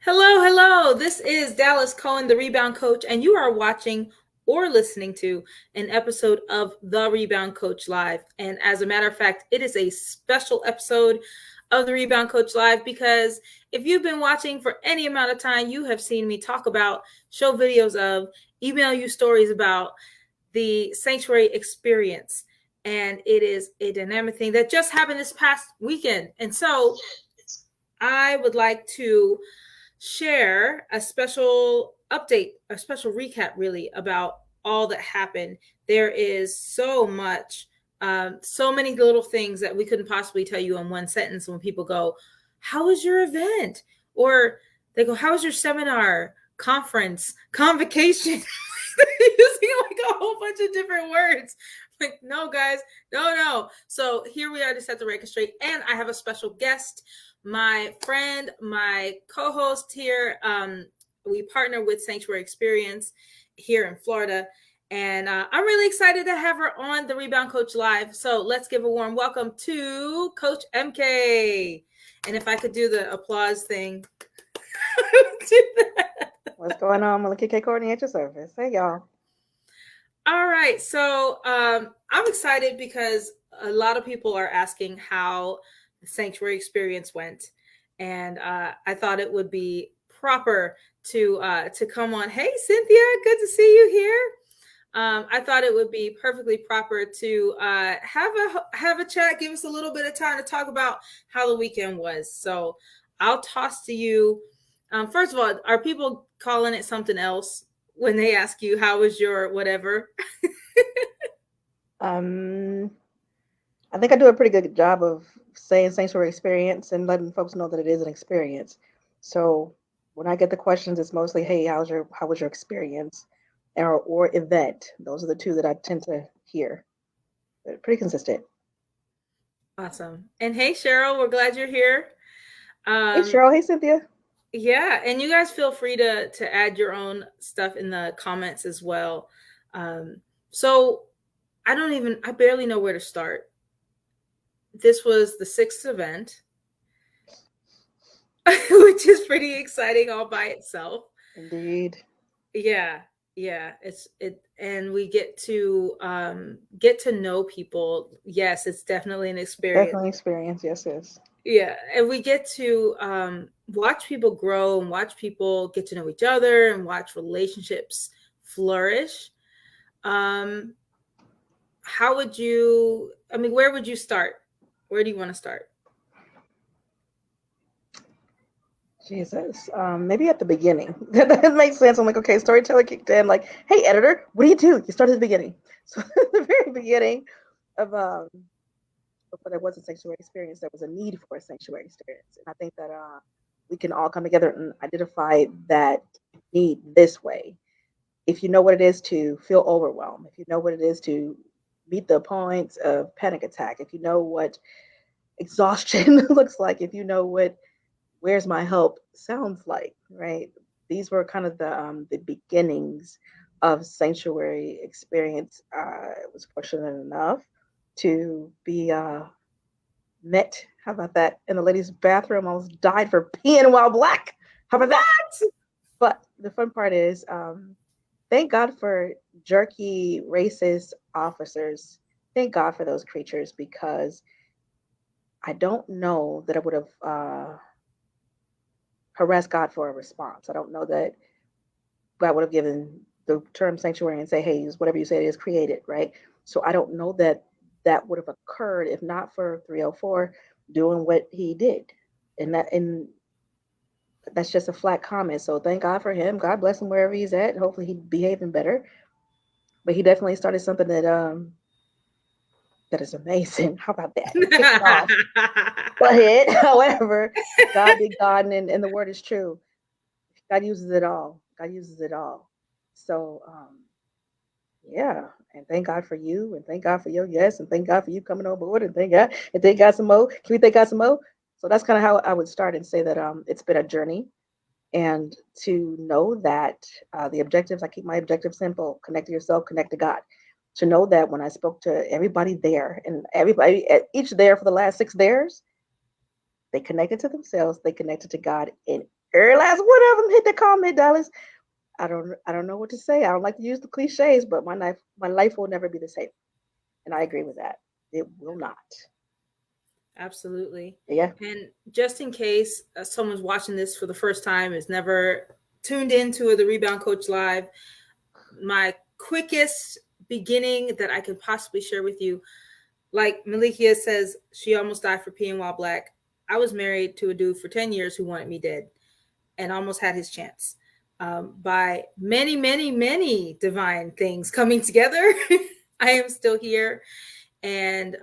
Hello, hello. This is Dallas Cohen, the Rebound Coach, and you are watching or listening to an episode of The Rebound Coach Live. And as a matter of fact, it is a special episode of The Rebound Coach Live because if you've been watching for any amount of time, you have seen me talk about, show videos of, email you stories about the sanctuary experience. And it is a dynamic thing that just happened this past weekend. And so I would like to share a special update, a special recap, really, about all that happened. There is so much, so many little things that we couldn't possibly tell you in one sentence when people go, "How was your event?" Or they go, "How was your seminar, conference, convocation?" Using like a whole bunch of different words. Like, no, guys, no. So here we are to set the record straight. And I have a special guest, my friend, my co-host here. We partner with Sanctuary Experience here in Florida. And I'm really excited to have her on the Rebound Coach Live. So let's give a warm welcome to Coach MK. And if I could do the applause thing. Do that. What's going on, Malika K. Courtney at your service? Hey, y'all. All right. So I'm excited because a lot of people are asking how the Sanctuary Experience went. And I thought it would be proper to come on. Hey, Cynthia, good to see you here. I thought it would be perfectly proper to have a chat, give us a little bit of time to talk about how the weekend was. So I'll toss to you. First of all, are people calling it something else when they ask you how was your whatever? I think I do a pretty good job of saying sanctuary experience and letting folks know that it is an experience. So when I get the questions, it's mostly, "Hey, how was your experience?" or event. Those are the two that I tend to hear. They're pretty consistent. Awesome. And hey, Cheryl, we're glad you're here. Hey, Cheryl. Hey, Cynthia. Yeah, and you guys feel free to add your own stuff in the comments as well. So I barely know where to start. This was the sixth event, which is pretty exciting all by itself. Indeed. Yeah, and we get to know people. Yes, it's definitely an experience. Definitely experience. Yes, yes. Yeah, and we get to watch people grow and watch people get to know each other and watch relationships flourish. um how would you, I mean, where would you start? Where do you want to start? Jesus. Maybe at the beginning. That makes sense. I'm like, okay, storyteller kicked in. Like, hey, editor, what do? You start at the beginning. So at the very beginning of before there was a sanctuary experience, there was a need for a sanctuary experience, and I think that we can all come together and identify that need this way. If you know what it is to feel overwhelmed, if you know what it is to meet the points of panic attack, if you know what exhaustion looks like, if you know what "Where's my help" sounds like, right? These were kind of the beginnings of sanctuary experience. I was fortunate enough to be met. How about that? In the ladies' bathroom, I almost died for peeing while black. How about that? But the fun part is, thank God for jerky, racist officers. Thank God for those creatures, because I don't know that I would have harassed God for a response. I don't know that God would have given the term sanctuary and say, "Hey, whatever you say it is, created," right? So I don't know that that would have occurred if not for 304 doing what he did. And that's just a flat comment. So thank God for him. God bless him wherever he's at. Hopefully he's behaving better. But he definitely started something that is amazing. How about that? He kicked it off. But however, God be God, and the word is true. God uses it all. God uses it all. So yeah, and thank God for you, and thank God for your yes, and thank God for you coming on board, and thank God some more. Can we thank God some more? So that's kind of how I would start and say that it's been a journey, and to know that the objectives, I keep my objectives simple: connect to yourself, connect to God. To know that when I spoke to everybody there, and everybody at each there for the last 6 theirs, they connected to themselves, they connected to God, and every last one of them hit the comment, Dallas. I don't know what to say. I don't like to use the cliches, but my life will never be the same. And I agree with that. It will not. Absolutely. Yeah. And just in case someone's watching this for the first time, has never tuned into the Rebound Coach Live, my quickest beginning that I can possibly share with you, like Malikia says, she almost died for peeing while black. I was married to a dude for 10 years who wanted me dead and almost had his chance. By many, many, many divine things coming together, I am still here. And,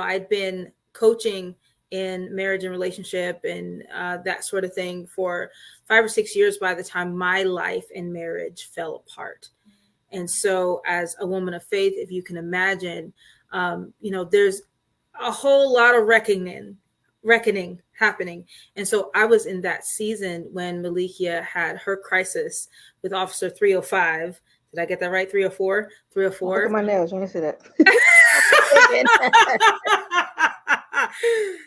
I'd been coaching in marriage and relationship and that sort of thing for 5 or 6 years by the time my life and marriage fell apart. And so, as a woman of faith, if you can imagine, there's a whole lot of reckoning happening. And so I was in that season when Malikia had her crisis with Officer 305. Did I get that right? 304? Oh, look at 304? my nails. You can see that.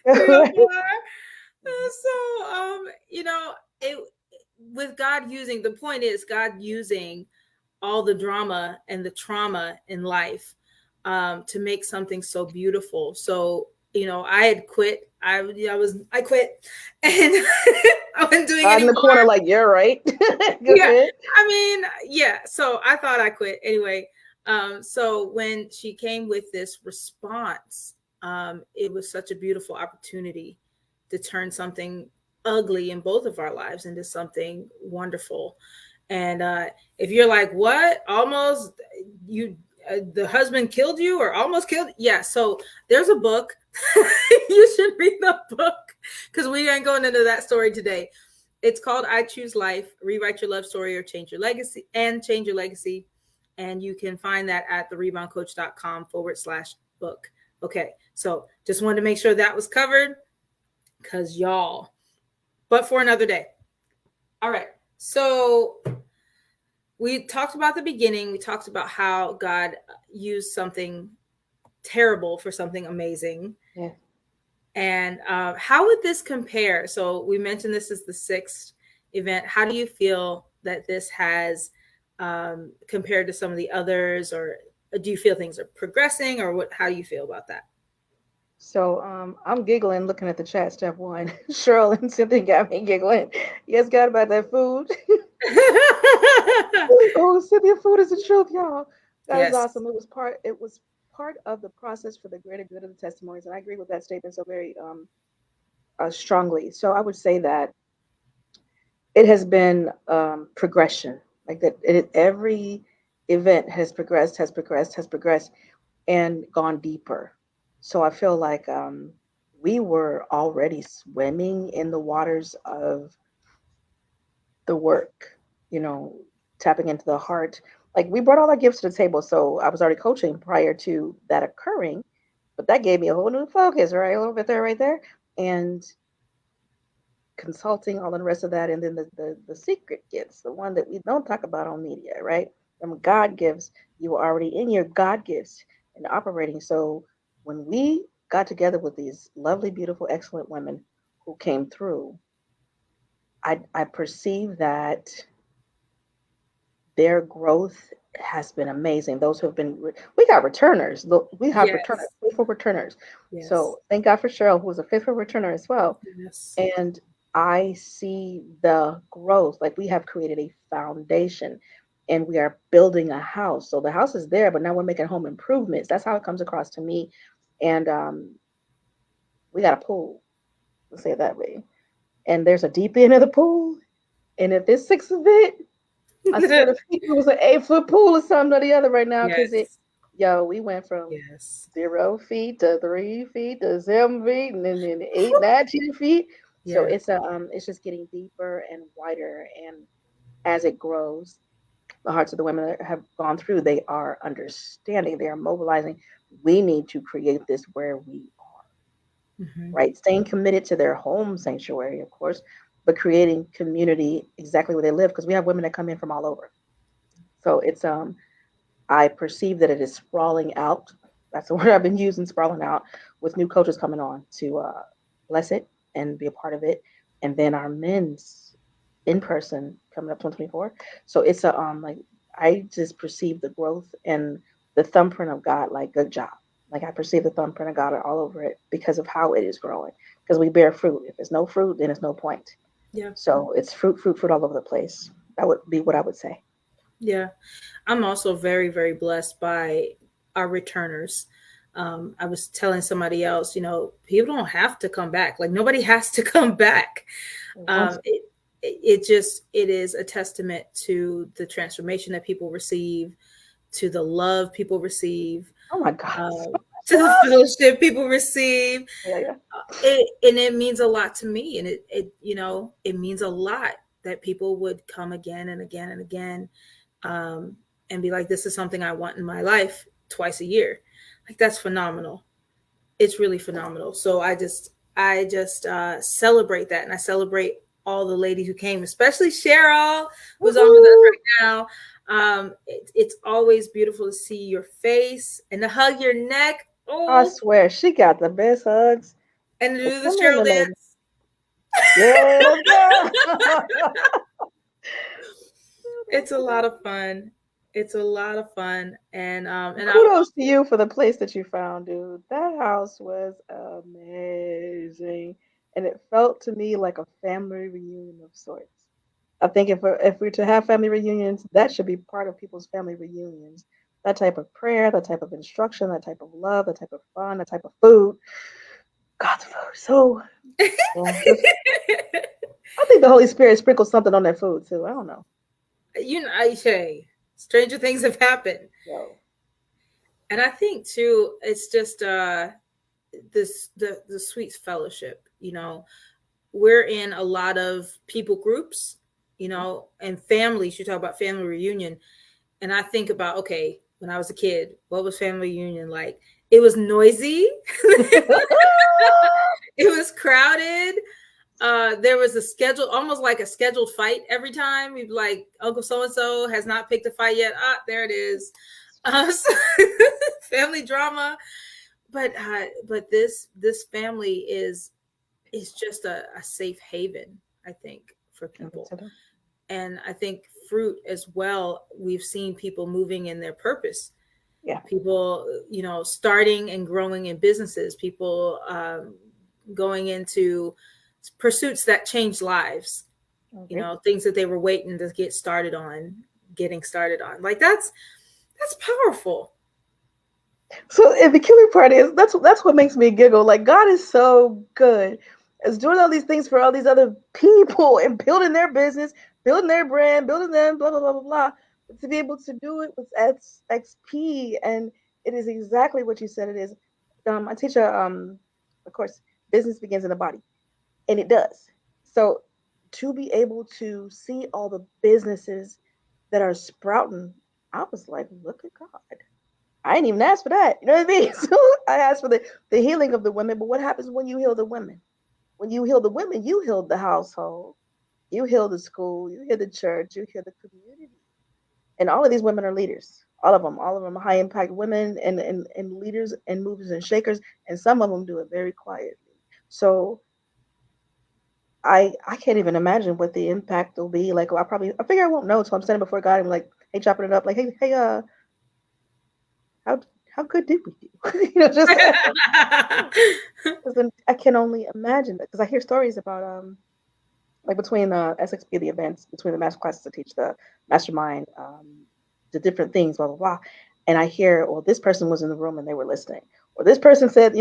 304. So, it, with God using, the point is God using all the drama and the trauma in life to make something so beautiful. So, I had quit. I quit, and I wasn't doing in the anymore. corner, like, you're right. Go Yeah, ahead. I mean, yeah. So I thought I quit anyway. So when she came with this response, it was such a beautiful opportunity to turn something ugly in both of our lives into something wonderful. And if you're like, what? Almost you the husband killed you or almost killed? Yeah. So there's a book. You should read the book because we ain't going into that story today. It's called I Choose Life, Rewrite Your Love Story or Change Your Legacy and Change Your Legacy. And you can find that at thereboundcoach.com/book. Okay. So just wanted to make sure that was covered because y'all, but for another day. All right. So we talked about the beginning. We talked about how God used something terrible for something amazing. Yeah. And how would this compare? So we mentioned this is the 6th event. How do you feel that this has compared to some of the others, or do you feel things are progressing, or what? How do you feel about that? So I'm giggling looking at the chat. Step one, Cheryl and Cynthia got me giggling. Yes, God, about that food. Oh, Cynthia, food is the truth, y'all. That is Yes. awesome. It was part of the process for the greater good of the testimonies, and I agree with that statement so very strongly. So I would say that it has been progression, like that. Every event has progressed, has progressed, has progressed, and gone deeper. So I feel like we were already swimming in the waters of the work, you know, tapping into the heart. Like we brought all our gifts to the table. So I was already coaching prior to that occurring, but that gave me a whole new focus, right? A little bit there, right there. And consulting, all the rest of that. And then the secret gifts, the one that we don't talk about on media, right? From God gifts, you were already in your God gifts and operating. So when we got together with these lovely, beautiful, excellent women who came through, I perceive that their growth has been amazing. Those who have been, we got returners. We have returners, Yes. faithful returners. Yes. So thank God for Cheryl, who was a faithful returner as well. Yes. And I see the growth. Like we have created a foundation and we are building a house. So the house is there, but now we're making home improvements. That's how it comes across to me. And we got a pool, let's say it that way. And there's a deep end of the pool. And if there's 6 of it, I swear to it was an 8-foot pool or something or the other right now. Cause Yes. we went from Yes. 0 feet to 3 feet to 7 feet and then 8, 9, 10 feet. So Yeah. it's just getting deeper and wider. And as it grows, the hearts of the women that have gone through, they are understanding, they are mobilizing. We need to create this where we are, Mm-hmm. right? Staying committed to their home sanctuary, of course, but creating community exactly where they live because we have women that come in from all over. So it's I perceive that it is sprawling out. That's the word I've been using, sprawling out, with new coaches coming on to bless it and be a part of it. and then our men's in person coming up 2024. So it's a like I just perceive the growth and the thumbprint of God. Like good job. Like I perceive the thumbprint of God all over it because of how it is growing. Because we bear fruit. If there's no fruit, then there's no point. Yeah. So it's fruit, fruit, fruit all over the place. That would be what I would say. Yeah. I'm also very, very blessed by our returners. I was telling somebody else, people don't have to come back. Like nobody has to come back. Mhm. It is a testament to the transformation that people receive, to the love people receive, Oh my God. to the fellowship people receive. Yeah, yeah. And it means a lot to me, and it means a lot that people would come again and again and again, and be like, this is something I want in my life twice a year. Like that's phenomenal. It's really phenomenal. So I just celebrate that, and I celebrate all the ladies who came, especially Cheryl, who's on with us Woohoo! right now. It's always beautiful to see your face and to hug your neck. I Oh, swear, she got the best hugs. and to It's do the similar Cheryl to lady. dance. Yeah, let's go. It's a lot of fun. It's a lot of fun, and I Kudos to you for the place that you found, dude. That house was amazing, and it felt to me like a family reunion of sorts. I think if we're to have family reunions, that should be part of people's family reunions. That type of prayer, that type of instruction, that type of love, that type of fun, that type of food. God's food. So yeah, I think the Holy Spirit sprinkled something on that food too. I don't know. I say stranger things have happened, Yo, and I think too, it's just the sweet fellowship. We're in a lot of people groups, and families. You talk about family reunion, and I think about, okay, when I was a kid, what was family reunion like? It was noisy. It was crowded. There was a schedule, almost like a scheduled fight every time. We'd be like, Uncle so and so has not picked a fight yet. There it is. So family drama. But this family is just a safe haven, I think, for people. And I think fruit as well. We've seen people moving in their purpose. yeah. People, starting and growing in businesses. People going into pursuits that change lives. Okay. Things that they were waiting to get started on, getting started on. Like that's powerful. So and the killer part is that's what makes me giggle. Like God is so good. Is doing all these things for all these other people and building their business, building their brand, building them, blah blah blah blah blah. But to be able to do it with XP, and it is exactly what you said it is. I teach of course, business begins in the body, and it does. So to be able to see all the businesses that are sprouting, I was like, look at God. I didn't even ask for that. You know what I mean? So I asked for the healing of the women. But what happens when you heal the women? When you heal the women, you heal the household, you heal the school, you heal the church, you heal the community. And all of these women are leaders. All of them are high impact women and leaders and movers and shakers. And some of them do it very quietly. So I can't even imagine what the impact will be. Like I figure I won't know until I'm standing before God and like, hey, chopping it up, like, hey, how how good did we do? Just because then I can only imagine that because I hear stories about like between the SXP, the events, between the master classes I teach, the mastermind, the different things, blah blah blah, and I hear, well, this person was in the room and they were listening, or this person said,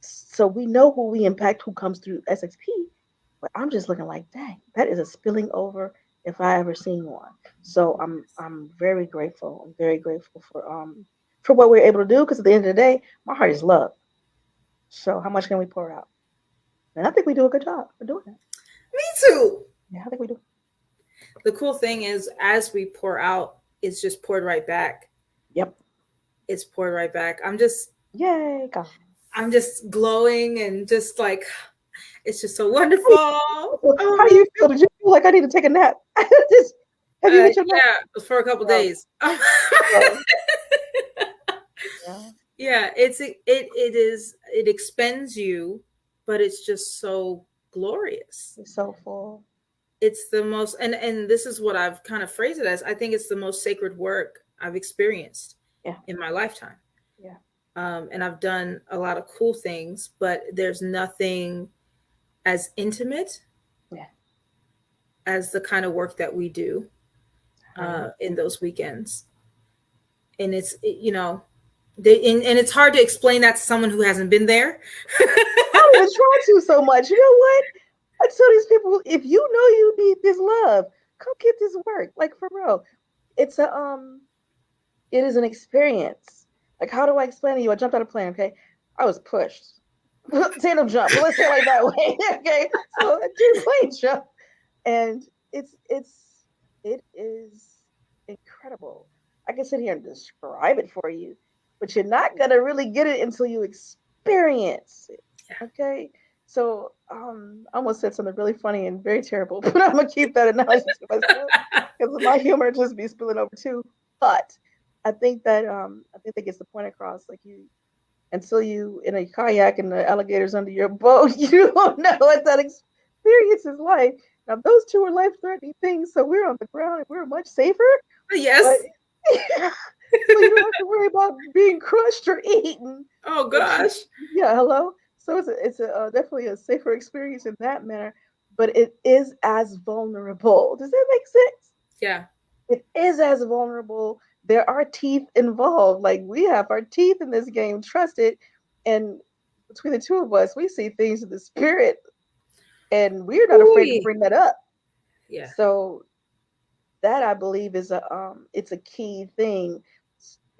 so we know who we impact, who comes through SXP, but I'm just looking like, dang, that is a spilling over if I ever seen one. So I'm very grateful. I'm very grateful for what we're able to do because at the end of the day, my heart is love. So how much can we pour out? And I think we do a good job for doing that. Me too. Yeah, I think we do. The cool thing is, as we pour out, it's just poured right back. Yep. It's poured right back. Yay, God. I'm just glowing and just like, it's just so wonderful. How do you feel? Did you feel like I need to take a nap? Just have you hit your nap? Yeah, for a couple Well, days. well, yeah. Yeah, it expends you, but it's just so glorious. It's so full. It's the most, and this is what I've kind of phrased it as. I think it's the most sacred work I've experienced Yeah. in my lifetime. Yeah. And I've done a lot of cool things, but there's nothing as intimate Yeah. as the kind of work that we do Right. in those weekends. And and it's hard to explain that to someone who hasn't been there. I don't even try to so much. You know what? I tell these people, if you know you need this love, come get this work. Like for real. It's it is an experience. Like, how do I explain to you? I jumped out of a plane, okay? I was pushed. Tandem jump. Well, let's say it like that way. Okay. So I did a plane jump. And it is incredible. I can sit here and describe it for you, but you're not gonna really get it until you experience it. Yeah. Okay. So I almost said something really funny and very terrible, but I'm gonna keep that analogy to myself because my humor just be spilling over too. But I think that gets the point across. Like you, until you in a kayak and the alligators under your boat, you don't know what that experience is like. Now those two are life-threatening things, so we're on the ground and we're much safer. But Yes. so you don't have to worry about being crushed or eaten. Oh But gosh. yeah, hello. So it's definitely a safer experience in that manner, but it is as vulnerable. Does that make sense? Yeah. It is as vulnerable. There are teeth involved. Like we have our teeth in this game. Trust it. And between the two of us, we see things in the spirit, and we're not afraid to Ooh. bring that up. Yeah. So that I believe is a key thing.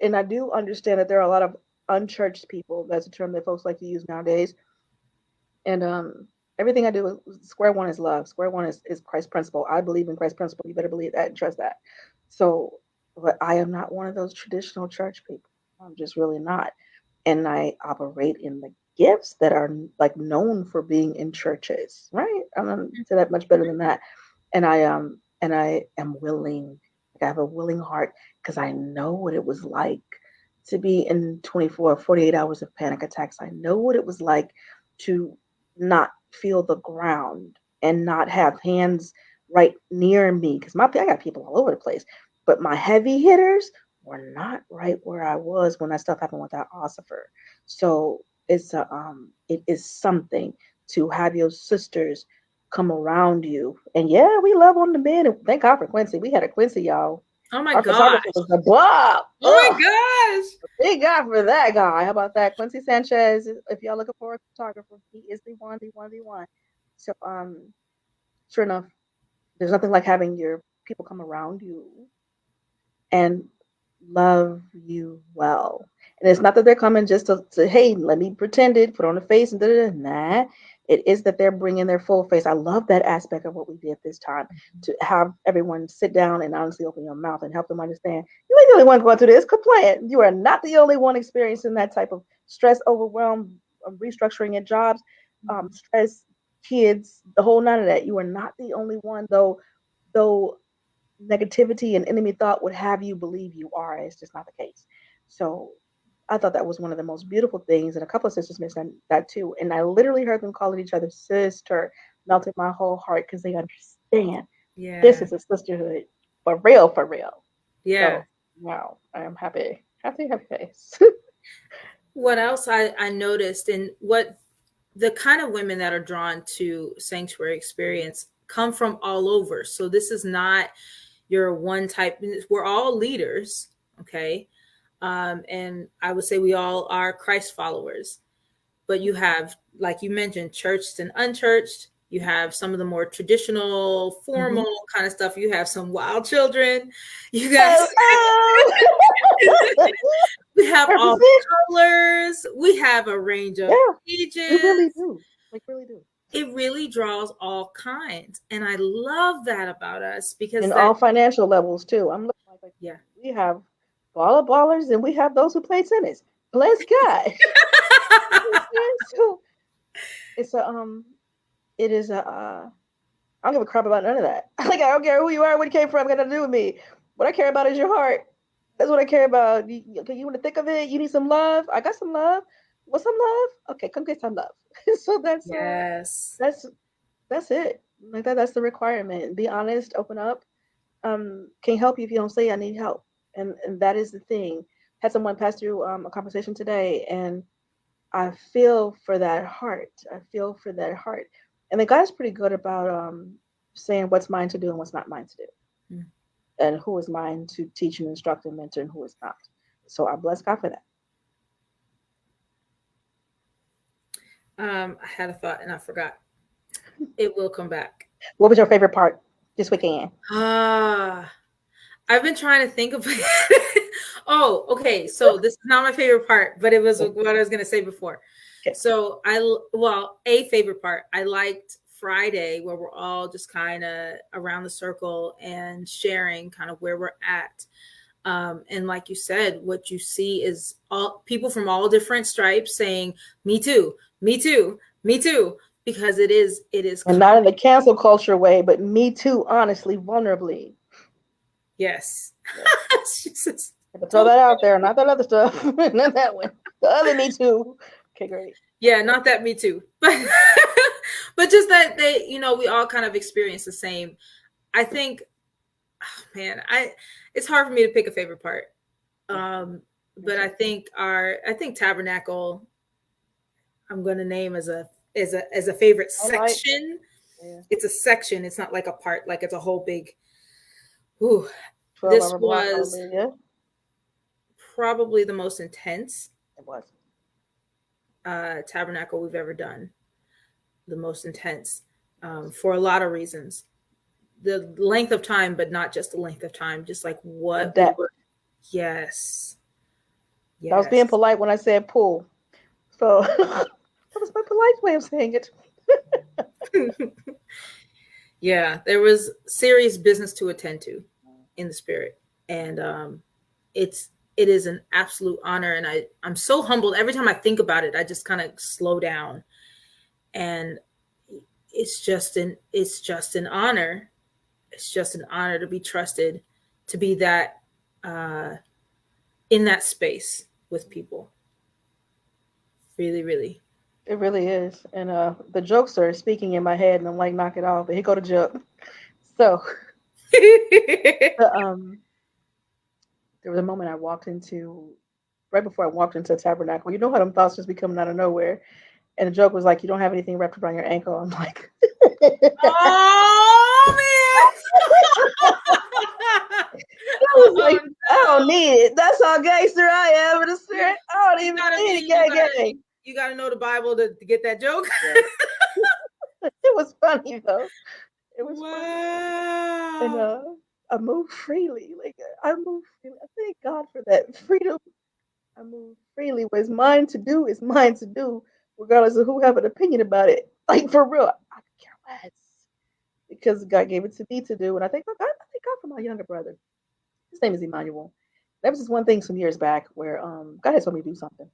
And I do understand that there are a lot of unchurched people. That's a term that folks like to use nowadays. And everything I do, square one is love. Square one is Christ's principle. I believe in Christ's principle. You better believe that and trust that. So, but I am not one of those traditional church people. I'm just really not. And I operate in the gifts that are like known for being in churches, right? I'm not say that much better than that. And I am willing. Like I have a willing heart because I know what it was like to be in 24, 48 hours of panic attacks. I know what it was like to not feel the ground and not have hands right near me because I got people all over the place. But my heavy hitters were not right where I was when that stuff happened with that ossifer. So it is something to have your sisters come around you. And yeah, we love on the men. And thank God for Quincy. We had a Quincy, y'all. Oh my Our gosh. photographer was the bomb. Oh my Ugh. gosh. Thank God for that guy. How about that? Quincy Sanchez. If y'all looking for a photographer, he is the one, the one, the one. So sure enough, there's nothing like having your people come around you and love you well. And it's not that they're coming just to hey, let me pretend it, put on a face and da da da. Nah, it is that they're bringing their full face. I love that aspect of what we did this time to have everyone sit down and honestly open your mouth and help them understand you ain't the only one going through this. Quit playing. You are not the only one experiencing that type of stress, overwhelm, restructuring at jobs, stress, kids, the whole none of that. You are not the only one, though negativity and enemy thought would have you believe you are. It's just not the case. So I thought that was one of the most beautiful things. And a couple of sisters mentioned that too. And I literally heard them calling each other sister, melted my whole heart because they understand this Yeah. is a sisterhood for real, for real. Yeah. So wow, I am happy. Happy, happy face. What else I noticed, and what the kind of women that are drawn to sanctuary experience come from all over. So this is not your one type. We're all leaders, okay? And I would say we all are Christ followers. But you have, like you mentioned, churched and unchurched. You have some of the more traditional, Mm-hmm. formal kind of stuff. You have some wild children. You guys, Oh, oh. we have all Represent. colors. We have a range of Yeah, we ages. really do. Like really do. It really draws all kinds, and I love that about us because In that, all financial levels too. I'm looking like yeah. we have ballers and we have those who play tennis. Bless God. So it's a it is a I don't give a crap about none of that. Like I don't care who you are, where you came from, got nothing to do with me. What I care about is your heart. That's what I care about. Okay, you in the thick of it, you need some love. I got some love. Want some love? Okay, come get some love. So Yes. that's That's it. Like that's the requirement. Be honest, open up. Can't help you if you don't say I need help. And that is the thing. Had someone pass through a conversation today, and I feel for that heart. I feel for that heart. And the guy's pretty good about saying what's mine to do and what's not mine to do, Mm. and who is mine to teach and instruct and mentor and who is not. So I bless God for that. I had a thought and I forgot. It will come back. What was your favorite part this weekend? Ah, I've been trying to think of. Oh, okay. So this is not my favorite part, but it was what I was going to say before. Okay. So a favorite part. I liked Friday where we're all just kind of around the circle and sharing kind of where we're at. And like you said, what you see is all people from all different stripes saying, "Me too, me too, me too," because it is And not in the cancel culture way, but me too, honestly, vulnerably. yes. Jesus. Had to throw that out there, not that other stuff. Not that one. The other me too. Okay, great. Yeah, not that me too. But just that they, we all kind of experience the same. I think, oh, man, it's hard for me to pick a favorite part. But I think Tabernacle I'm going to name as a favorite section. Yeah. It's a section. It's not like a part, like it's a whole big. Ooh, 12-hour block. Yeah. Probably the most intense It was. Tabernacle we've ever done. The most intense for a lot of reasons. The length of time, but not just the length of time, just like what we were. Yes. I was being polite when I said pool. So that was my polite way of saying it. Yeah, there was serious business to attend to in the spirit. And it is an absolute honor. And I'm so humbled. Every time I think about it, I just kind of slow down. And it's just an honor. It's just an honor to be trusted, to be that in that space with people. Really, really. It really is. And the jokes are speaking in my head, and I'm like, knock it off. But here go the joke. So there was a moment I walked into, right before I walked into Tabernacle. You know how them thoughts just be coming out of nowhere. And the joke was like, you don't have anything wrapped around your ankle. I'm like, oh man. I was like, no. I don't need it. That's how gangster I am in the spirit. I don't even need it, gang. You got to know the Bible to get that joke. Yeah. It was funny though. It was wow. funny. And I move freely. Like I move freely. I thank God for that freedom. I move freely. What is mine to do is mine to do, regardless of who have an opinion about it. Like for real, I could care less because God gave it to me to do. And I thank God for my younger brother. His name is Emmanuel. That was just one thing some years back where God had told me to do something,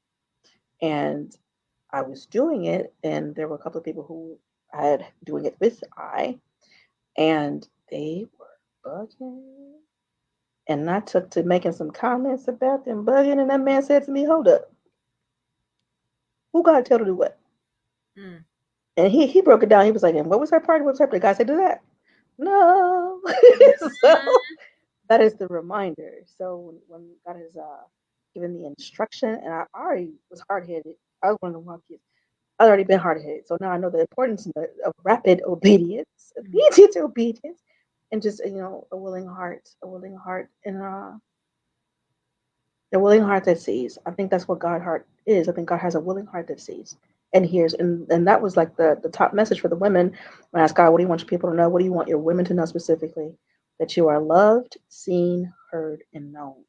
and I was doing it, and there were a couple of people who I had doing it with and they were bugging. And I took to making some comments about them bugging, and that man said to me, "Hold up, who got to tell to do what?" Mm. And he broke it down. He was like, "And what was her part? What was her part?" The guy said, "Do that." No. So that is the reminder. So when God has given me instruction, and I already was hard headed. I was one of the one kids. I'd already been hard headed, so now I know the importance of rapid obedience, immediate obedience, and just a willing heart, and a willing heart that sees. I think that's what God heart is. I think God has a willing heart that sees and hears, and that was like the top message for the women. When I asked God, what do you want your people to know? What do you want your women to know specifically? That you are loved, seen, heard, and known.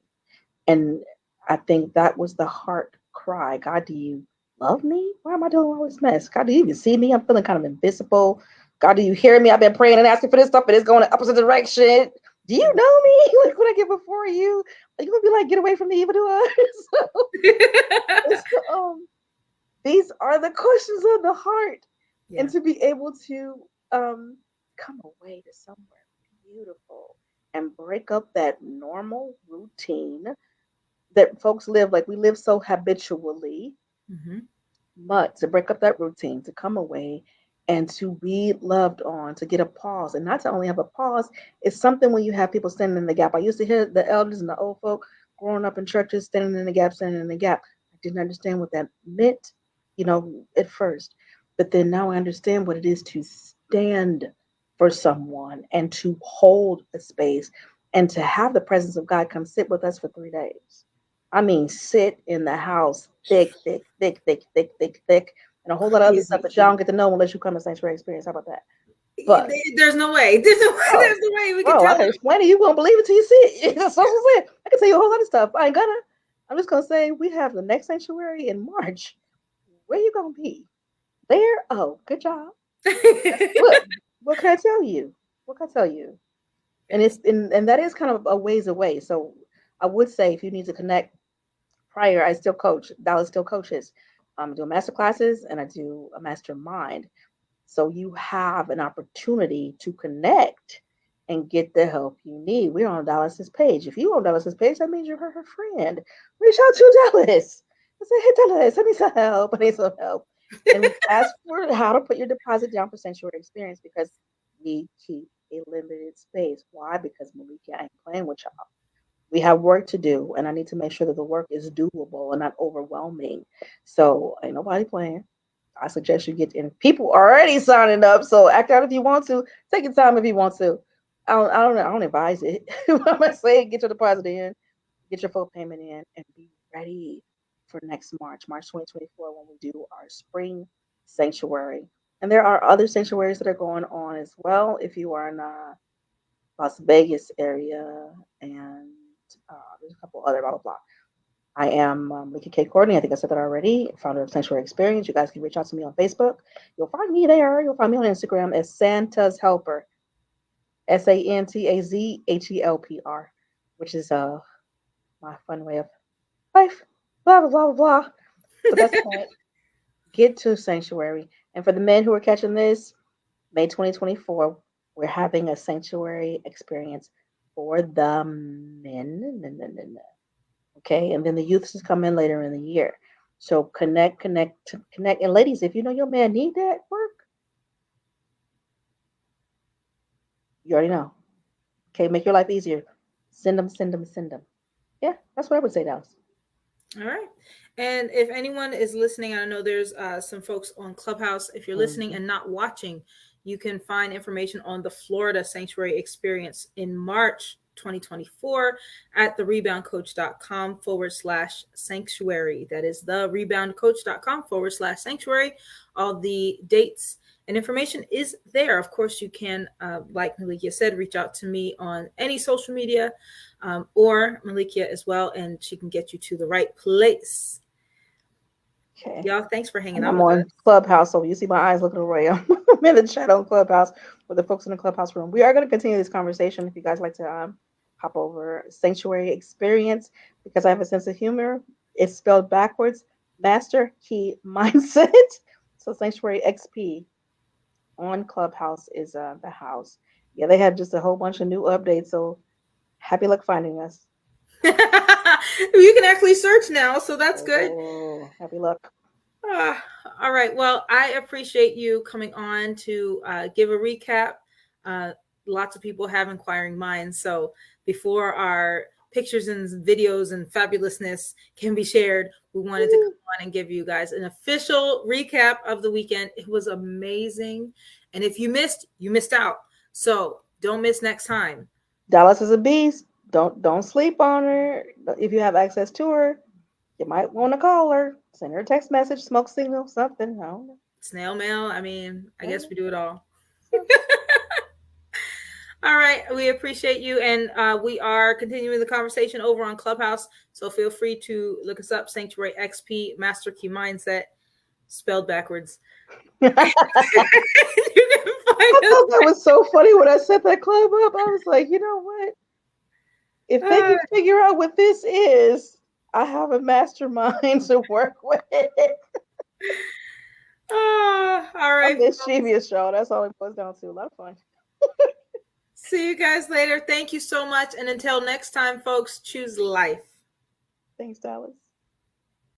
And I think that was the heart cry. God, do you love me? Why am I doing all this mess? God, do you even see me? I'm feeling kind of invisible. God, do you hear me? I've been praying and asking for this stuff, and it's going in the opposite direction. Do you know me? Like when I get before you, are you gonna be like, get away from the evildoer? These are the questions of the heart, and to be able to come away to somewhere beautiful and break up that normal routine that folks live, like we live so habitually, but to break up that routine, to come away and to be loved on, to get a pause, and not to only have a pause. It's something when you have people standing in the gap. I used to hear the elders and the old folk growing up in churches standing in the gap, standing in the gap. I didn't understand what that meant, at first, but then now I understand what it is to stand for someone and to hold a space and to have the presence of God come sit with us for 3 days. I mean, sit in the house, thick, thick, thick, thick, thick, thick, thick, and a whole lot of other stuff Crazy. that y'all don't get to know unless you come to Sanctuary Experience. How about that? But There's no way. There's no way. oh, There's no way we can bro, tell I can explain it. You won't believe it till you see it. That's what I'm saying. I can tell you a whole lot of stuff. I ain't gonna. I'm just gonna say we have the next sanctuary in March. Where you gonna be? There? Oh, good job. them. Look, what can I tell you? What can I tell you? And that is kind of a ways away. So I would say if you need to connect prior, I still coach. Dallas still coaches. I'm doing master classes and I do a mastermind. So you have an opportunity to connect and get the help you need. We're on Dallas's page. If you're on Dallas's page, that means you're her friend. Reach out to Dallas and say, hey, Dallas, I need some help. I need some help. And ask for how to put your deposit down for Sanctuary Experience because we keep a limited space. Why? Because Malika ain't playing with y'all. We have work to do, and I need to make sure that the work is doable and not overwhelming. So ain't nobody playing. I suggest you get in. People are already signing up, so act out if you want to. Take your time if you want to. I don't advise it. I'm gonna say get your deposit in, get your full payment in, and be ready for next March 2024, when we do our spring sanctuary. And there are other sanctuaries that are going on as well. If you are in Las Vegas area, and there's a couple other blah blah blah. I am Lika K. Courtney. I think I said that already. Founder of Sanctuary Experience. You guys can reach out to me on Facebook. You'll find me there. You'll find me on Instagram as Santa's Helper. SANTAZHELPR, which is my fun way of life. Blah blah blah blah blah. But that's the point. Get to Sanctuary. And for the men who are catching this, May 2024, we're having a Sanctuary Experience for the men. Okay, and then the youths is coming later in the year. So connect, and ladies, if you know your man need that work, you already know. Okay, make your life easier. Send them, send them, send them. Yeah, that's what I would say, Dallas. All right. And if anyone is listening, I know there's some folks on Clubhouse. If you're listening Mm-hmm. and not watching, you can find information on the Florida Sanctuary Experience in March 2024 at thereboundcoach.com/sanctuary. That is thereboundcoach.com/sanctuary. All the dates and information is there. Of course, you can, like Malikia said, reach out to me on any social media or Malikia as well, and she can get you to the right place. Okay. Y'all, thanks for hanging And out I'm with us. on Clubhouse, so you see my eyes looking away. I'm in the chat on Clubhouse with the folks in the Clubhouse room. We are going to continue this conversation. If you guys like to hop over Sanctuary Experience, because I have a sense of humor. It's spelled backwards. Master Key Mindset. So Sanctuary XP on Clubhouse is the house. Yeah, they have just a whole bunch of new updates. So happy luck finding us. You can actually search now, so that's good. Oh, happy luck. All right. Well, I appreciate you coming on to give a recap. Lots of people have inquiring minds. So before our pictures and videos and fabulousness can be shared, we wanted to come on and give you guys an official recap of the weekend. It was amazing. And if you missed, you missed out. So don't miss next time. Dallas is a beast. Don't sleep on her. If you have access to her, you might want to call her, send her a text message, smoke signal, something. I don't know. Snail mail. I mean, I guess we do it all. So. All right. We appreciate you. And we are continuing the conversation over on Clubhouse. So feel free to look us up, Sanctuary XP, Master Key Mindset, spelled backwards. You can find I thought that was so funny when I set that club up. I was like, you know what? If they can figure out what this is, I have a mastermind to work with. All right. I'm mischievous, y'all. That's all it boils down to. A lot of fun. See you guys later. Thank you so much. And until next time, folks, choose life. Thanks, Dallas.